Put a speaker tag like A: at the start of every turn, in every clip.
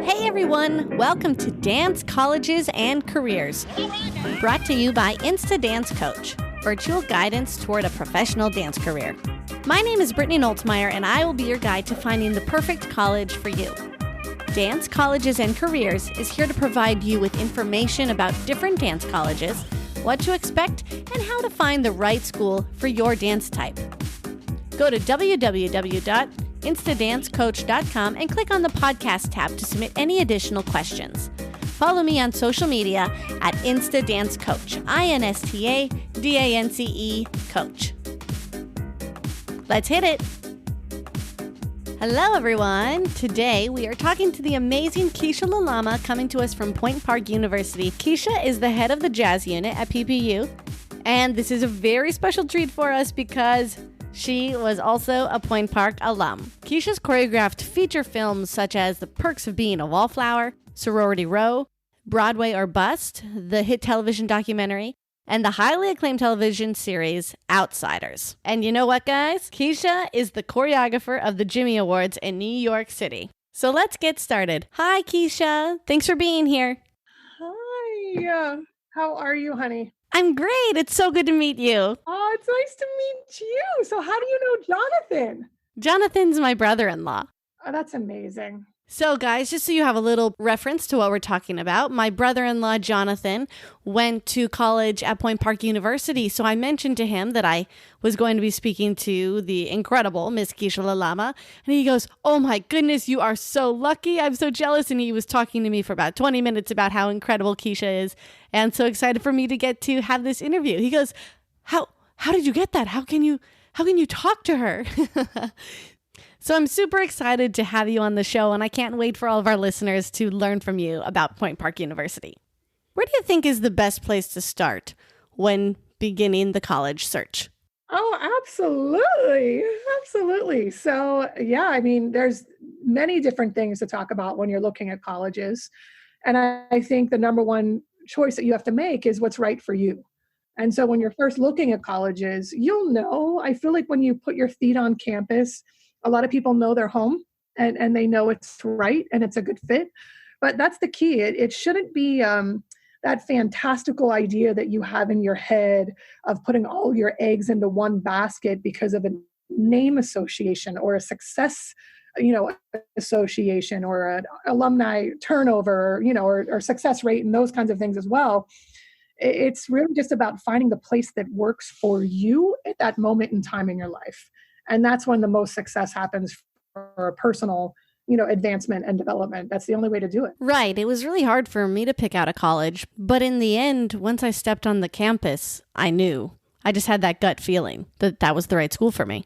A: Hey everyone, welcome to Dance Colleges and Careers, brought to you by Insta Dance Coach, virtual guidance toward a professional dance career. My name is Brittany Noltzmeyer, and I will be your guide to finding the perfect college for you. Dance Colleges and Careers is here to provide you with information about different dance colleges, what to expect, and how to find the right school for your dance type. Go to www.instadancecoach.com and click on the podcast tab to submit any additional questions. Follow me on social media at Insta Dance Coach, INSTADANCE Coach. Let's hit it. Hello, everyone. Today, we are talking to the amazing Kiesha Lalama coming to us from Point Park University. Kiesha is the head of the jazz unit at PPU, and this is a very special treat for us because she was also a Point Park alum. Kiesha's choreographed feature films such as The Perks of Being a Wallflower, Sorority Row, Broadway or Bust, the hit television documentary, and the highly acclaimed television series Outsiders. And you know what, guys? Kiesha is the choreographer of the Jimmy Awards in New York City. So let's get started. Hi, Kiesha. Thanks for being here.
B: Hi. How are you, honey?
A: I'm great. It's so good to meet you.
B: Oh, it's nice to meet you. So how do you know Jonathan?
A: Jonathan's my brother-in-law.
B: Oh, that's amazing.
A: So guys, just so you have a little reference to what we're talking about, my brother-in-law, Jonathan, went to college at Point Park University. So I mentioned to him that I was going to be speaking to the incredible Miss Kiesha Lalama. And he goes, "Oh my goodness, you are so lucky. I'm so jealous." And he was talking to me for about 20 minutes about how incredible Kiesha is and so excited for me to get to have this interview. He goes, How did you get that? How can you talk to her?" So I'm super excited to have you on the show, and I can't wait for all of our listeners to learn from you about Point Park University. Where do you think is the best place to start when beginning the college search?
B: Oh, absolutely. Absolutely. So, yeah, I mean, there's many different things to talk about when you're looking at colleges. And I think the number one choice that you have to make is what's right for you. And so when you're first looking at colleges, you'll know, I feel like when you put your feet on campus, a lot of people know their home and they know it's right and it's a good fit. But that's the key. It shouldn't be that fantastical idea that you have in your head of putting all your eggs into one basket because of a name association or a success, association or an alumni turnover, or success rate and those kinds of things as well. It's really just about finding the place that works for you at that moment in time in your life. And that's when the most success happens for a personal, advancement and development. That's the only way to do it.
A: Right. It was really hard for me to pick out a college. But in the end, once I stepped on the campus, I knew. I just had that gut feeling that that was the right school for me.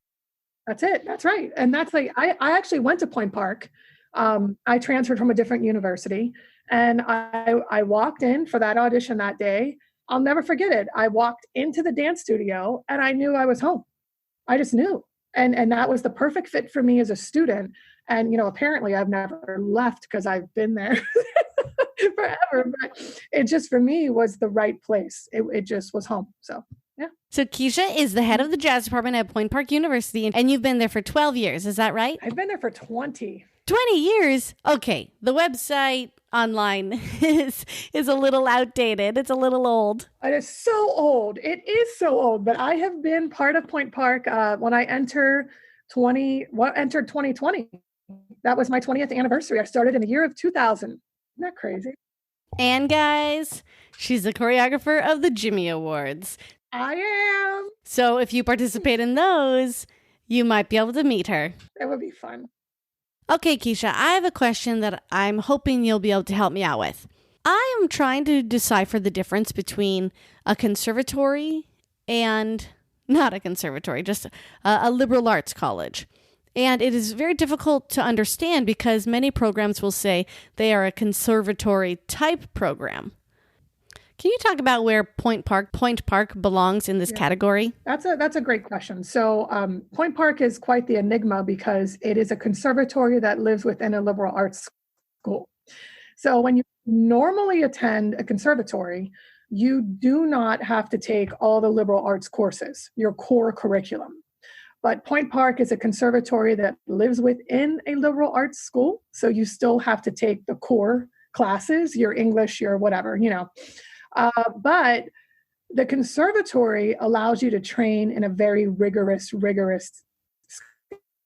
B: That's it. That's right. And that's like, I actually went to Point Park. I transferred from a different university. And I walked in for that audition that day. I'll never forget it. I walked into the dance studio and I knew I was home. I just knew. And that was the perfect fit for me as a student. And, apparently I've never left because I've been there forever. But it just, for me, was the right place. It just was home. So, yeah.
A: So Kiesha is the head of the jazz department at Point Park University, and you've been there for 12 years. Is that right?
B: I've been there for 20.
A: 20 years? Okay. The website online is a little outdated. It's a little old.
B: It is so old. It is so old. But I have been part of Point Park when I entered 2020. That was my 20th anniversary. I started in the year of 2000. Isn't that crazy?
A: And guys, she's the choreographer of the Jimmy Awards.
B: I am.
A: So if you participate in those, you might be able to meet her.
B: That would be fun.
A: Okay, Kiesha, I have a question that I'm hoping you'll be able to help me out with. I am trying to decipher the difference between a conservatory and not a conservatory, just a liberal arts college. And it is very difficult to understand because many programs will say they are a conservatory type program. Can you talk about where Point Park belongs in this category?
B: That's a great question. So Point Park is quite the enigma because it is a conservatory that lives within a liberal arts school. So when you normally attend a conservatory, you do not have to take all the liberal arts courses, your core curriculum. But Point Park is a conservatory that lives within a liberal arts school. So you still have to take the core classes, your English, your whatever, but the conservatory allows you to train in a very rigorous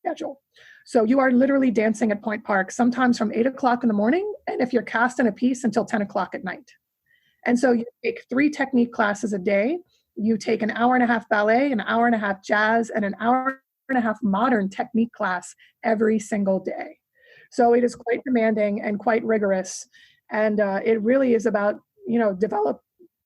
B: schedule. So you are literally dancing at Point Park, sometimes from 8 o'clock in the morning, and if you're cast in a piece, until 10 o'clock at night. And so you take 3 technique classes a day. You take an hour and a half ballet, an hour and a half jazz, and an hour and a half modern technique class every single day. So it is quite demanding and quite rigorous. And it really is about,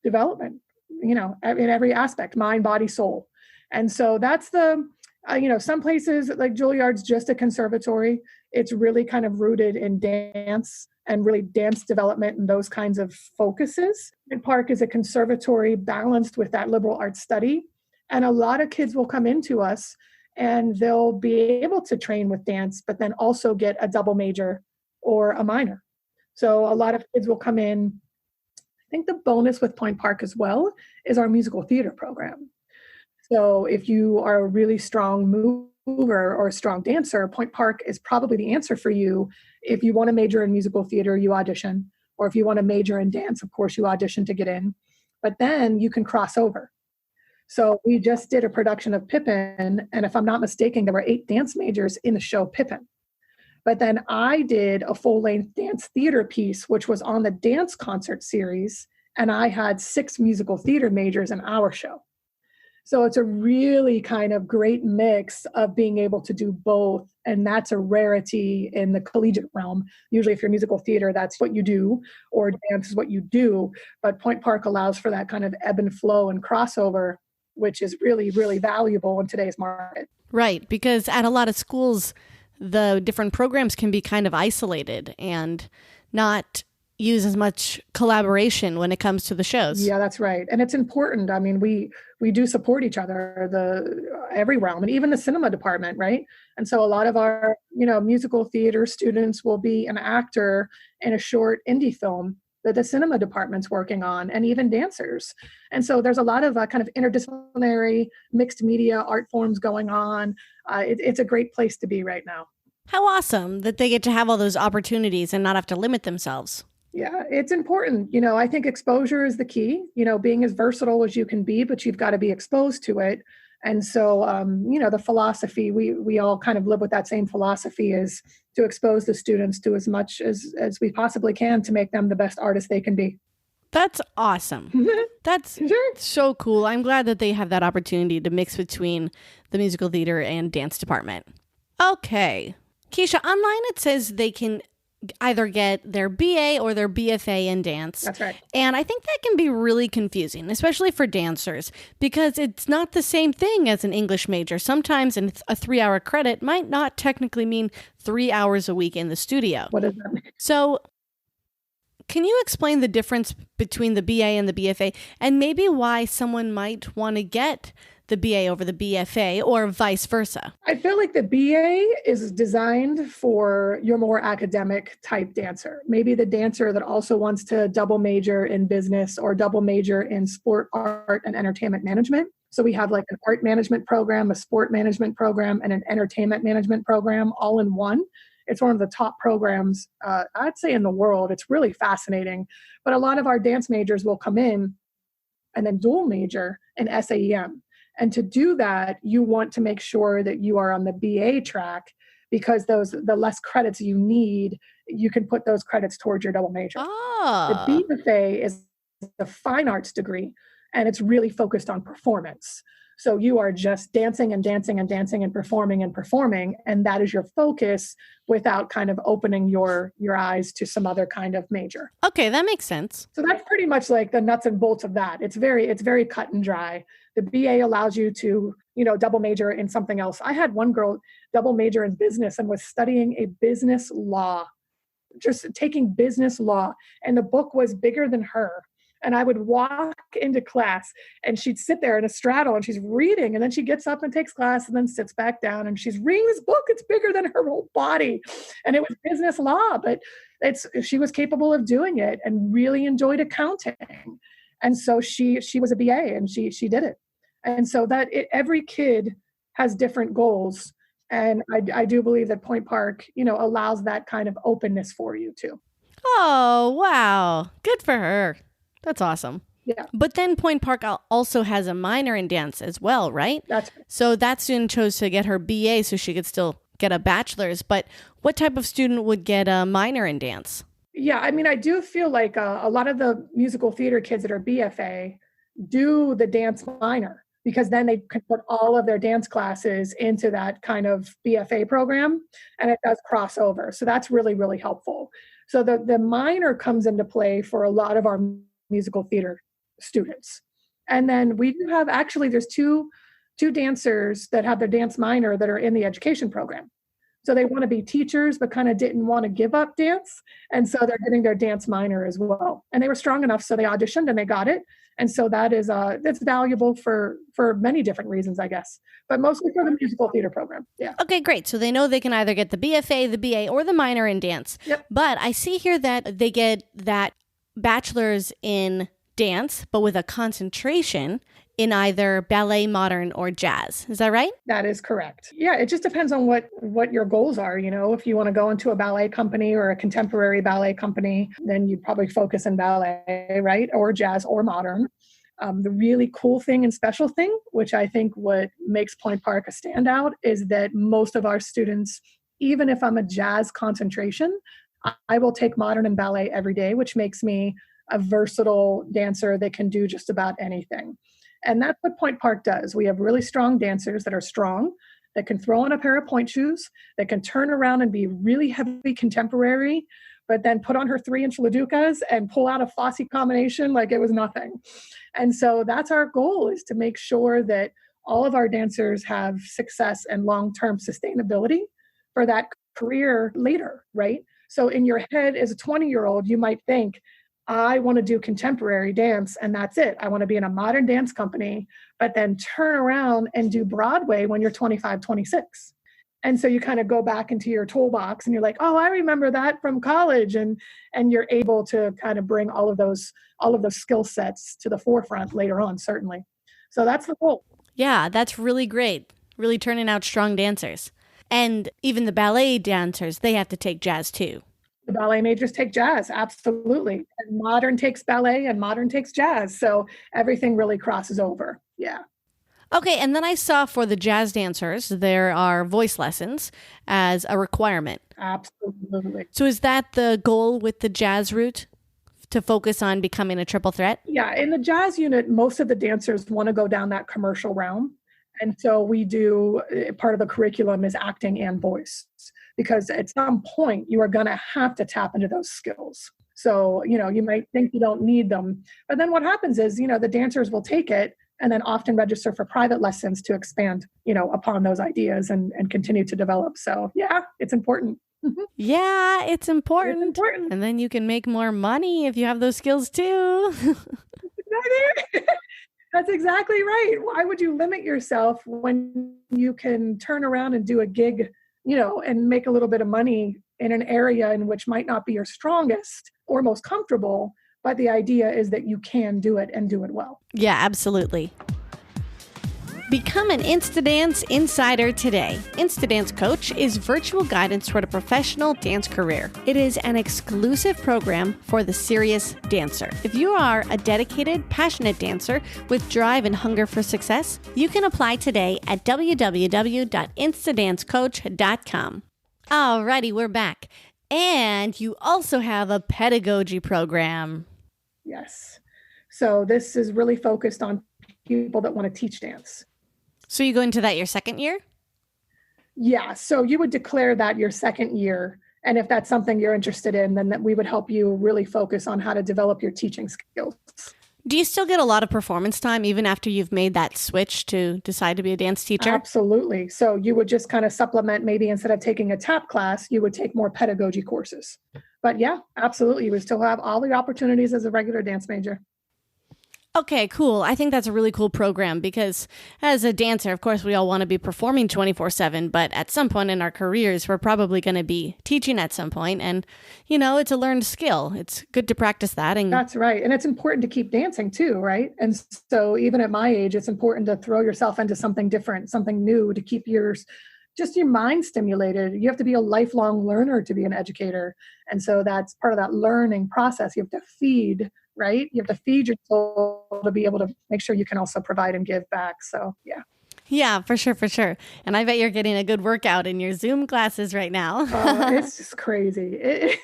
B: development, in every aspect, mind, body, soul. And so that's some places like Juilliard's just a conservatory. It's really kind of rooted in dance and really dance development and those kinds of focuses. Point Park is a conservatory balanced with that liberal arts study. And a lot of kids will come into us and they'll be able to train with dance, but then also get a double major or a minor. So a lot of kids will come in. I think the bonus with Point Park as well is our musical theater program. So if you are a really strong mover or a strong dancer, Point Park is probably the answer for you. If you want to major in musical theater, you audition. Or if you want to major in dance, of course, you audition to get in. But then you can cross over. So we just did a production of Pippin, and if I'm not mistaken, there were 8 dance majors in the show Pippin. But then I did a full-length dance theater piece, which was on the dance concert series, and I had 6 musical theater majors in our show. So it's a really kind of great mix of being able to do both. And that's a rarity in the collegiate realm. Usually if you're musical theater, that's what you do, or dance is what you do. But Point Park allows for that kind of ebb and flow and crossover, which is really, really valuable in today's market.
A: Right, because at a lot of schools, the different programs can be kind of isolated and not use as much collaboration when it comes to the shows.
B: Yeah, that's right. And it's important. I mean, we do support each other, every realm, and even the cinema department, right? And so a lot of our, musical theater students will be an actor in a short indie film that the cinema department's working on, and even dancers. And so there's a lot of kind of interdisciplinary mixed media art forms going on. It's a great place to be right now.
A: How awesome that they get to have all those opportunities and not have to limit themselves.
B: Yeah, it's important. I think exposure is the key, being as versatile as you can be, but you've got to be exposed to it. And so, the philosophy, we all kind of live with that same philosophy, is to expose the students to as much as we possibly can to make them the best artists they can be.
A: That's awesome. That's so cool. I'm glad that they have that opportunity to mix between the musical theater and dance department. Okay. Kiesha, online it says they can either get their BA or their BFA in dance.
B: That's right.
A: And I think that can be really confusing, especially for dancers, because it's not the same thing as an English major. Sometimes a 3-hour credit might not technically mean 3 hours a week in the studio.
B: What does that mean?
A: So can you explain the difference between the BA and the BFA, and maybe why someone might want to get the BA over the BFA or vice versa?
B: I feel like the BA is designed for your more academic type dancer. Maybe the dancer that also wants to double major in business or double major in sport, art, and entertainment management. So we have like an art management program, a sport management program, and an entertainment management program all in one. It's one of the top programs, I'd say, in the world. It's really fascinating. But a lot of our dance majors will come in and then dual major in SAEM. And to do that, you want to make sure that you are on the BA track, because the less credits you need, you can put those credits towards your double major.
A: Oh.
B: The BFA is the fine arts degree, and it's really focused on performance. So you are just dancing and dancing and dancing and performing, and that is your focus without kind of opening your eyes to some other kind of major.
A: Okay, that makes sense.
B: So that's pretty much like the nuts and bolts of that. It's very cut and dry. The BA allows you to, double major in something else. I had one girl double major in business and was studying a business law, just taking business law, and the book was bigger than her. And I would walk into class and she'd sit there in a straddle and she's reading, and then she gets up and takes class and then sits back down and she's reading this book. It's bigger than her whole body. And it was business law, but she was capable of doing it and really enjoyed accounting. And so she was a BA and she did it. And so every kid has different goals. And I do believe that Point Park, allows that kind of openness for you too.
A: Oh, wow. Good for her. That's awesome.
B: Yeah.
A: But then Point Park also has a minor in dance as well, right?
B: That's right.
A: So that student chose to get her BA so she could still get a bachelor's. But what type of student would get a minor in dance?
B: Yeah, I mean, I do feel like a lot of the musical theater kids that are BFA do the dance minor, because then they can put all of their dance classes into that kind of BFA program, and it does cross over. So that's really, really helpful. So the minor comes into play for a lot of our musical theater students. And then we do have, actually, there's two dancers that have their dance minor that are in the education program. So they want to be teachers, but kind of didn't want to give up dance. And so they're getting their dance minor as well. And they were strong enough, so they auditioned and they got it. And so that's valuable for many different reasons, I guess, but mostly for the musical theater program. Yeah.
A: Okay, great. So they know they can either get the BFA, the BA, or the minor in dance.
B: Yep.
A: But I see here that they get that bachelor's in dance, but with a concentration in either ballet, modern, or jazz. Is that right?
B: That is correct. Yeah, it just depends on what your goals are. If you want to go into a ballet company or a contemporary ballet company, then you'd probably focus in ballet, right? Or jazz or modern. The really cool thing and special thing, which I think what makes Point Park a standout, is that most of our students, even if I'm a jazz concentration, I will take modern and ballet every day, which makes me a versatile dancer that can do just about anything. And that's what Point Park does. We have really strong dancers that are strong, that can throw on a pair of point shoes, that can turn around and be really heavy contemporary, but then put on her 3-inch Laducas and pull out a Fosse combination like it was nothing. And so that's our goal, is to make sure that all of our dancers have success and long-term sustainability for that career later, right? So in your head as a 20-year-old, you might think, I want to do contemporary dance and that's it. I want to be in a modern dance company, but then turn around and do Broadway when you're 25, 26. And so you kind of go back into your toolbox and you're like, oh, I remember that from college. And you're able to kind of bring all of those skill sets to the forefront later on, certainly. So that's the goal.
A: Yeah, that's really great. Really turning out strong dancers. And even the ballet dancers, they have to take jazz too.
B: The ballet majors take jazz, absolutely. And modern takes ballet and modern takes jazz. So everything really crosses over. Yeah.
A: Okay, and then I saw for the jazz dancers, there are voice lessons as a requirement.
B: Absolutely.
A: So is that the goal with the jazz route, to focus on becoming a triple threat?
B: Yeah, in the jazz unit, most of the dancers want to go down that commercial realm. And so we do, part of the curriculum is acting and voice, because at some point you are going to have to tap into those skills. So, you might think you don't need them, but then what happens is, the dancers will take it and then often register for private lessons to expand, upon those ideas and continue to develop. So yeah, it's important.
A: Yeah, it's important.
B: It's important.
A: And then you can make more money if you have those skills too.
B: That's exactly right. Why would you limit yourself when you can turn around and do a gig, and make a little bit of money in an area in which might not be your strongest or most comfortable, but the idea is that you can do it and do it well.
A: Yeah, absolutely. Become an Instadance insider today. Instadance Coach is virtual guidance toward a professional dance career. It is an exclusive program for the serious dancer. If you are a dedicated, passionate dancer with drive and hunger for success, you can apply today at www.instadancecoach.com. Alrighty, we're back. And you also have a pedagogy program.
B: Yes. So this is really focused on people that want to teach dance.
A: So you go into that your second year?
B: Yeah. So you would declare that your second year. And if that's something you're interested in, then we would help you really focus on how to develop your teaching skills.
A: Do you still get a lot of performance time even after you've made that switch to decide to be a dance teacher?
B: Absolutely. So you would just kind of supplement, maybe instead of taking a tap class, you would take more pedagogy courses. But yeah, absolutely. You would still have all the opportunities as a regular dance major.
A: Okay, cool. I think that's a really cool program because as a dancer, of course, we all want to be performing 24/7, but at some point in our careers, we're probably going to be teaching at some point. And, it's a learned skill. It's good to practice that. And
B: That's right. And it's important to keep dancing too, right? And so even at my age, it's important to throw yourself into something different, something new to keep your mind stimulated. You have to be a lifelong learner to be an educator. And so that's part of that learning process. You have to feed, right? You have to feed your soul to be able to make sure you can also provide and give back. So, yeah.
A: Yeah, for sure, for sure. And I bet you're getting a good workout in your Zoom classes right now.
B: It's just crazy. It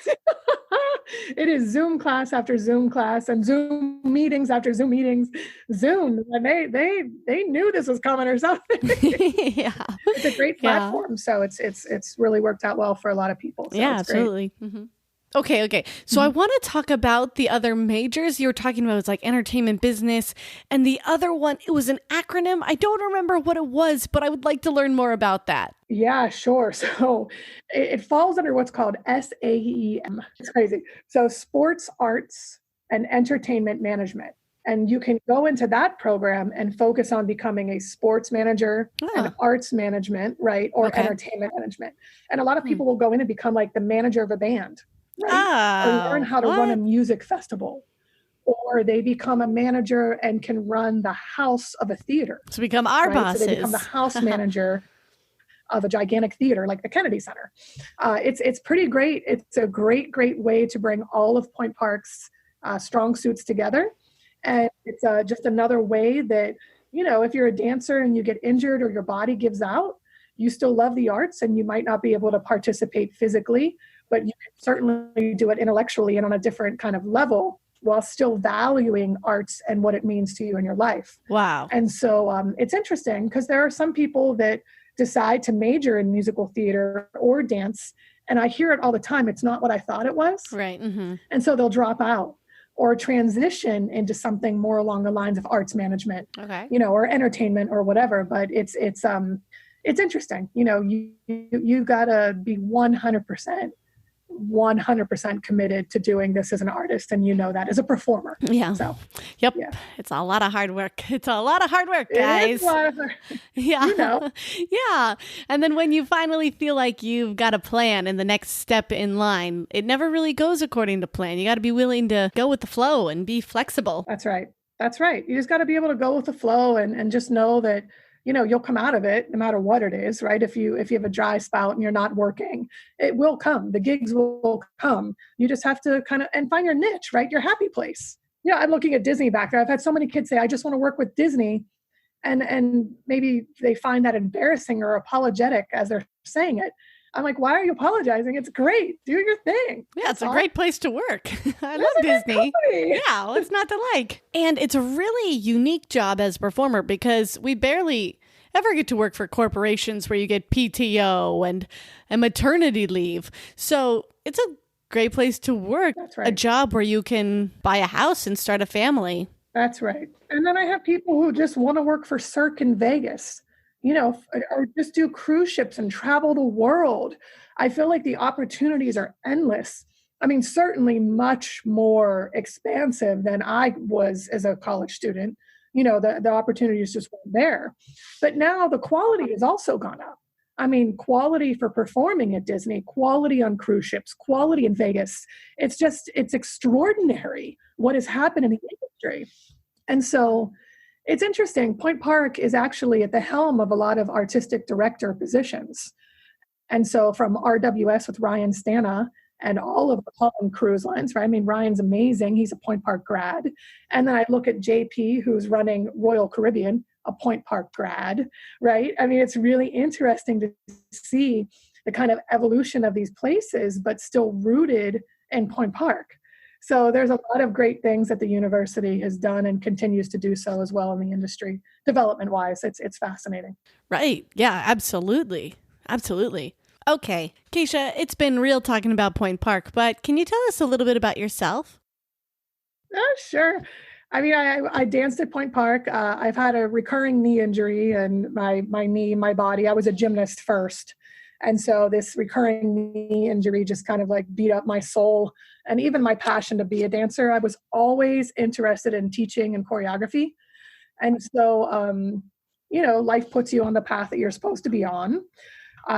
B: is Zoom class after Zoom class and Zoom meetings after Zoom meetings. Zoom, and they knew this was coming or something.
A: Yeah,
B: it's a great platform, so it's really worked out well for a lot of people. So
A: yeah,
B: it's great.
A: absolutely. Mm-hmm. Okay. So I want to talk about the other majors you were talking about. It was like entertainment business. And the other one, it was an acronym. I don't remember what it was, but I would like to learn more about that.
B: Yeah, sure. So it falls under what's called SAEM. It's crazy. So sports, arts, and entertainment management. And you can go into that program and focus on becoming a sports manager and arts management, right? Or entertainment management. And a lot of people will go in and become like the manager of a band. Right? Or learn how to run a music festival, or they become a manager and can run the house of a theater.
A: To become our bosses.
B: So they become the house manager of a gigantic theater like the Kennedy Center. It's pretty great. It's a great way to bring all of Point Park's strong suits together. And it's just another way that, if you're a dancer and you get injured or your body gives out, you still love the arts and you might not be able to participate physically, but you can certainly do it intellectually and on a different kind of level while still valuing arts and what it means to you in your life.
A: Wow.
B: And so it's interesting because there are some people that decide to major in musical theater or dance, and I hear it all the time. It's not what I thought it was.
A: Right. Mm-hmm.
B: And so they'll drop out or transition into something more along the lines of arts management, or entertainment or whatever. But it's interesting. You gotta be 100% committed to doing this as an artist, and that as a performer.
A: Yeah.
B: So,
A: yep. Yeah. It's a lot of hard work. Guys.
B: It's a lot of hard.
A: Yeah. Yeah. And then when you finally feel like you've got a plan and the next step in line, it never really goes according to plan. You got to be willing to go with the flow and be flexible.
B: That's right. You just got to be able to go with the flow and just know that you'll come out of it no matter what it is, right? If you have a dry spout and you're not working, it will come. The gigs will come. You just have to and find your niche, right? Your happy place. I'm looking at Disney back there. I've had so many kids say, I just want to work with Disney. And maybe they find that embarrassing or apologetic as they're saying it. I'm like, why are you apologizing? It's great. Do your thing.
A: Yeah, it's a great place to work. I love Disney. Yeah, what's not to like? And it's a really unique job as a performer because we barely ever get to work for corporations where you get PTO and maternity leave. So it's a great place to work.
B: That's right.
A: A job where you can buy a house and start a family.
B: That's right. And then I have people who just want to work for Cirque in Vegas. Or just do cruise ships and travel the world. I feel like the opportunities are endless. I mean, certainly much more expansive than I was as a college student. The opportunities just weren't there. But now the quality has also gone up. I mean, quality for performing at Disney, quality on cruise ships, quality in Vegas. It's extraordinary what has happened in the industry. And so it's interesting. Point Park is actually at the helm of a lot of artistic director positions. And so from RWS with Ryan Stana and all of the Holland cruise lines, right? I mean, Ryan's amazing. He's a Point Park grad. And then I look at JP, who's running Royal Caribbean, a Point Park grad, right? I mean, it's really interesting to see the kind of evolution of these places, but still rooted in Point Park. So there's a lot of great things that the university has done and continues to do so as well in the industry, development-wise. It's fascinating.
A: Right. Yeah, absolutely. Absolutely. Okay. Kiesha, it's been real talking about Point Park, but can you tell us a little bit about yourself?
B: Sure. I mean, I danced at Point Park. I've had a recurring knee injury and my knee, my body. I was a gymnast first. And so this recurring knee injury just kind of like beat up my soul and even my passion to be a dancer. I was always interested in teaching and choreography. And so, life puts you on the path that you're supposed to be on.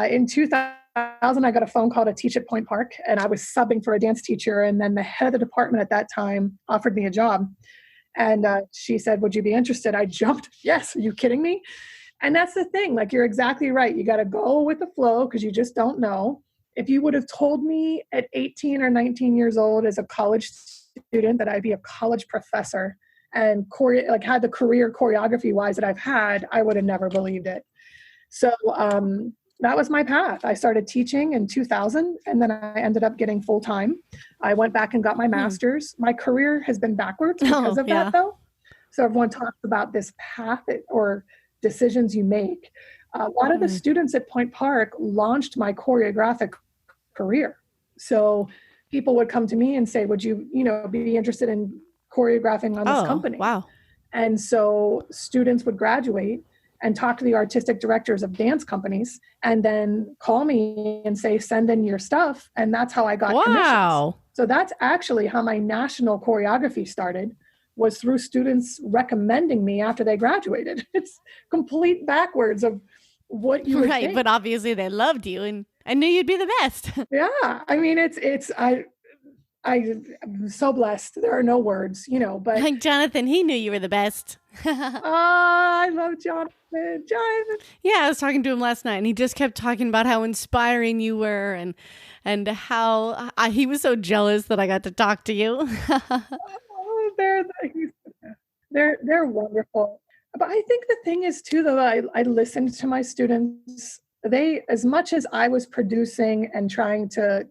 B: In 2000, I got a phone call to teach at Point Park, and I was subbing for a dance teacher. And then the head of the department at that time offered me a job. And she said, would you be interested? I jumped. Yes. Are you kidding me? And that's the thing. Like, you're exactly right. You got to go with the flow because you just don't know. If you would have told me at 18 or 19 years old as a college student that I'd be a college professor and had the career choreography wise that I've had, I would have never believed it. So that was my path. I started teaching in 2000, and then I ended up getting full time. I went back and got my master's. My career has been backwards because of that, though. So everyone talks about this path or decisions you make. A lot of the students at Point Park launched my choreographic career. So people would come to me and say, would you, be interested in choreographing on this company?
A: Wow.
B: And so students would graduate and talk to the artistic directors of dance companies and then call me and say, send in your stuff. And that's how I got commissions. So that's actually how my national choreography started, was through students recommending me after they graduated. It's complete backwards of what you would think.
A: But obviously they loved you and I knew you'd be the best.
B: Yeah. I mean, I'm so blessed. There are no words, but
A: like Jonathan, he knew you were the best.
B: I love Jonathan.
A: Yeah, I was talking to him last night and he just kept talking about how inspiring you were and how he was so jealous that I got to talk to you.
B: They're wonderful. But I think the thing is too, though, I listened to my students. They, as much as I was producing and trying to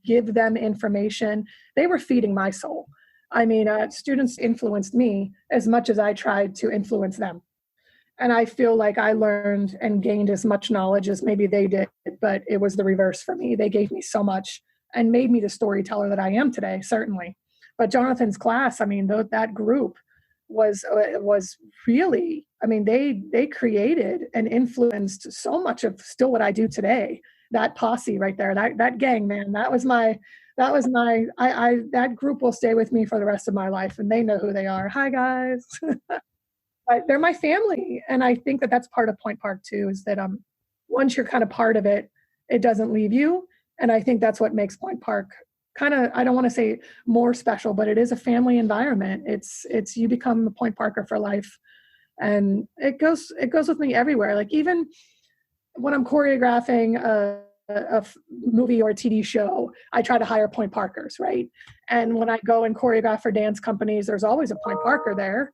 B: give them information, they were feeding my soul. I mean, students influenced me as much as I tried to influence them. And I feel like I learned and gained as much knowledge as maybe they did, but it was the reverse for me. They gave me so much and made me the storyteller that I am today, certainly. But Jonathan's class, I mean, that group was really, I mean, they created and influenced so much of still what I do today. That posse right there, that gang, man, that group will stay with me for the rest of my life, and they know who they are. Hi, guys. But they're my family. And I think that's part of Point Park too, is that once you're kind of part of it, it doesn't leave you. And I think that's what makes Point Park kind of, I don't want to say more special, but it is a family environment. It's you become a Point Parker for life. And it goes with me everywhere. Like even when I'm choreographing a movie or a TV show, I try to hire Point Parkers, right? And when I go and choreograph for dance companies, there's always a Point Parker there.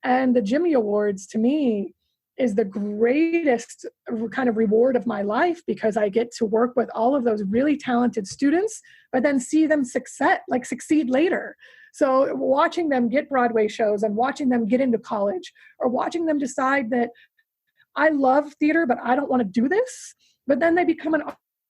B: And the Jimmy Awards to me is the greatest kind of reward of my life, because I get to work with all of those really talented students, but then see them succeed later. So watching them get Broadway shows and watching them get into college, or watching them decide that I love theater, but I don't want to do this, but then they become an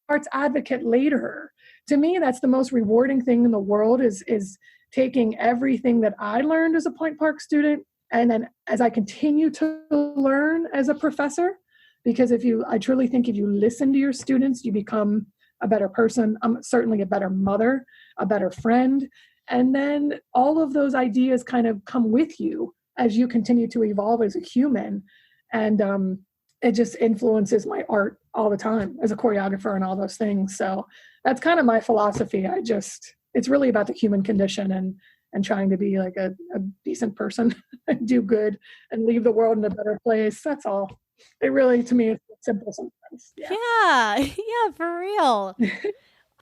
B: arts advocate later. To me, that's the most rewarding thing in the world, is taking everything that I learned as a Point Park student, and then as I continue to learn as a professor, because I truly think if you listen to your students, you become a better person, certainly a better mother, a better friend. And then all of those ideas kind of come with you as you continue to evolve as a human. And it just influences my art all the time as a choreographer and all those things. So that's kind of my philosophy. It's really about the human condition and trying to be like a decent person and do good and leave the world in a better place. That's all. It really, to me, it's simple sometimes.
A: Yeah, for real.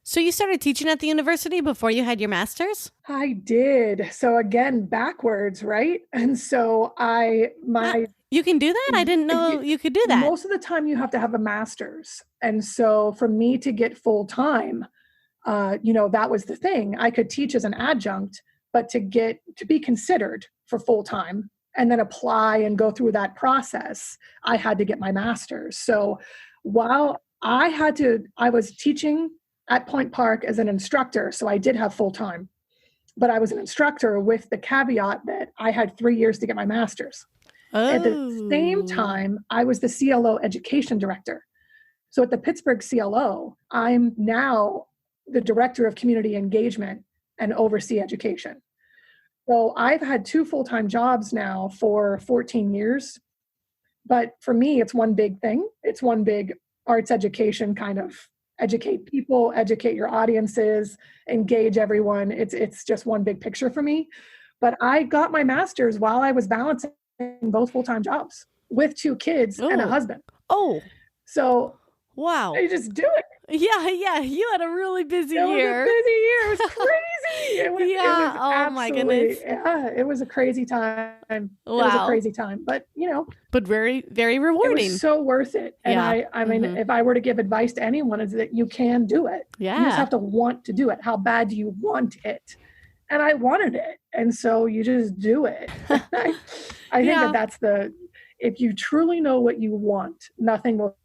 A: So you started teaching at the university before you had your master's?
B: I did. So again, backwards, right? And so
A: you can do that? I didn't know you could do that.
B: Most of the time you have to have a master's. And so for me to get full time, that was the thing. I could teach as an adjunct, but to be considered for full time and then apply and go through that process, I had to get my master's. So while I was teaching at Point Park as an instructor, so I did have full time, but I was an instructor with the caveat that I had 3 years to get my master's. At the same time, I was the CLO education director. So at the Pittsburgh CLO, I'm now the director of community engagement and oversee education. So I've had 2 full-time jobs now for 14 years. But for me, it's one big thing. It's one big arts education, kind of educate people, educate your audiences, engage everyone. It's just one big picture for me. But I got my master's while I was balancing both full-time jobs with 2 kids and a husband.
A: Oh.
B: So
A: wow.
B: I just do it.
A: Yeah. You had a really busy year.
B: It was a busy year. It was crazy. It was
A: oh my goodness.
B: Yeah, it was a crazy time.
A: Wow.
B: It was a crazy time. But,
A: But very, very rewarding.
B: It was so worth it. And I mean, if I were to give advice to anyone, is that you can do it.
A: Yeah.
B: You just have to want to do it. How bad do you want it? And I wanted it. And so you just do it. I think that's if you truly know what you want, nothing will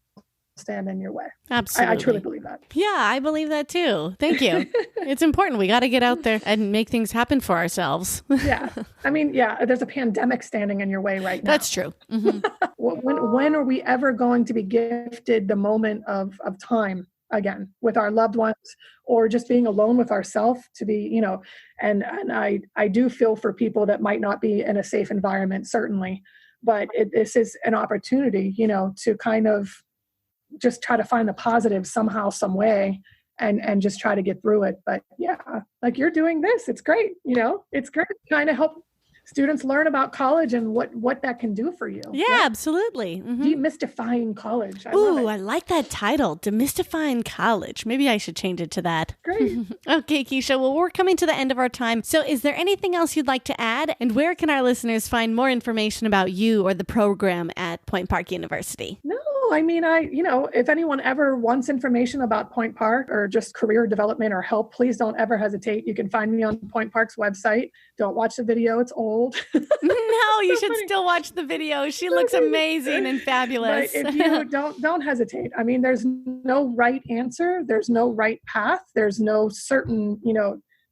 B: stand in your way.
A: Absolutely.
B: I truly believe that.
A: Yeah, I believe that too. Thank you. It's important. We got to get out there and make things happen for ourselves.
B: Yeah. I mean, there's a pandemic standing in your way right now.
A: That's true. Mm-hmm.
B: When are we ever going to be gifted the moment of time again with our loved ones, or just being alone with ourselves to be, and I do feel for people that might not be in a safe environment, certainly, but this is an opportunity, to kind of just try to find the positive somehow, some way, and just try to get through it. But like you're doing this, it's great. It's great trying to help students learn about college and what that can do for you.
A: Yeah, absolutely. Mm-hmm.
B: Demystifying college.
A: I like that title, Demystifying College. Maybe I should change it to that.
B: Great.
A: Okay, Kiesha. Well, we're coming to the end of our time. So is there anything else you'd like to add? And where can our listeners find more information about you or the program at Point Park University?
B: No, I mean, if anyone ever wants information about Point Park or just career development or help, please don't ever hesitate. You can find me on Point Park's website. Don't watch the video. It's old.
A: No, you should still watch the video. She looks amazing and fabulous.
B: But if you don't hesitate. I mean, there's no right answer. There's no right path. There's no certain,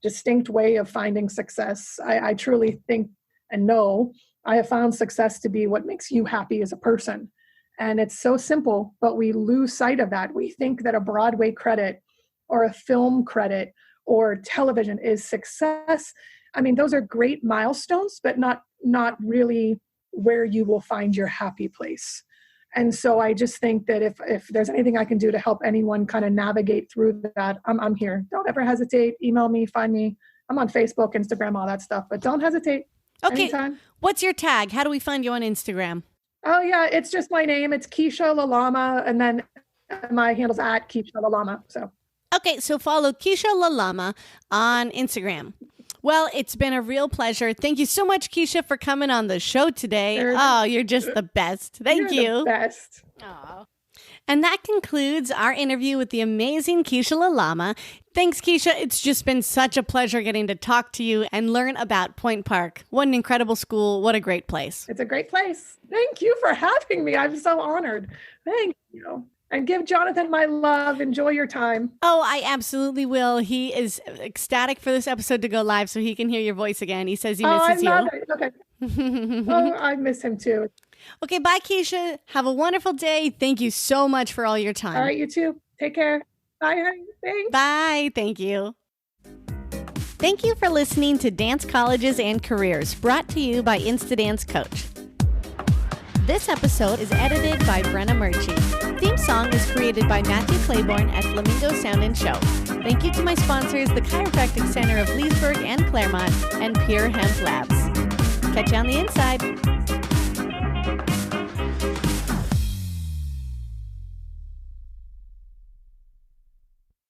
B: distinct way of finding success. I truly think and know I have found success to be what makes you happy as a person. And it's so simple, but we lose sight of that. We think that a Broadway credit or a film credit or television is success. I mean, those are great milestones, but not really where you will find your happy place. And so I just think that if there's anything I can do to help anyone kind of navigate through that, I'm here. Don't ever hesitate. Email me, find me. I'm on Facebook, Instagram, all that stuff, but don't hesitate.
A: Okay.
B: Anytime.
A: What's your tag? How do we find you on Instagram?
B: Oh yeah, it's just my name. It's Kiesha Lalama, and then my handle's at Kiesha Lalama. So. Okay,
A: so follow Kiesha Lalama on Instagram. Well, it's been a real pleasure. Thank you so much, Kiesha, for coming on the show today. You're just the best. Thank you.
B: You're the best.
A: Aww. And that concludes our interview with the amazing Kiesha Lalama. Thanks, Kiesha. It's just been such a pleasure getting to talk to you and learn about Point Park. What an incredible school. What a great place.
B: It's a great place. Thank you for having me. I'm so honored. Thank you. And give Jonathan my love. Enjoy your time.
A: Oh, I absolutely will. He is ecstatic for this episode to go live so he can hear your voice again. He says he misses you.
B: I love it. Okay. I miss him too.
A: Okay, bye, Kiesha. Have a wonderful day. Thank you so much for all your time.
B: All right, you too. Take care. Bye, honey. Thanks.
A: Bye. Thank you. Thank you for listening to Dance Colleges and Careers, brought to you by Instadance Coach. This episode is edited by Brenna Murchie. Theme song is created by Matthew Claiborne at Flamingo Sound and Show. Thank you to my sponsors, the Chiropractic Center of Leesburg and Claremont, and Pure Hemp Labs. Catch you on the inside.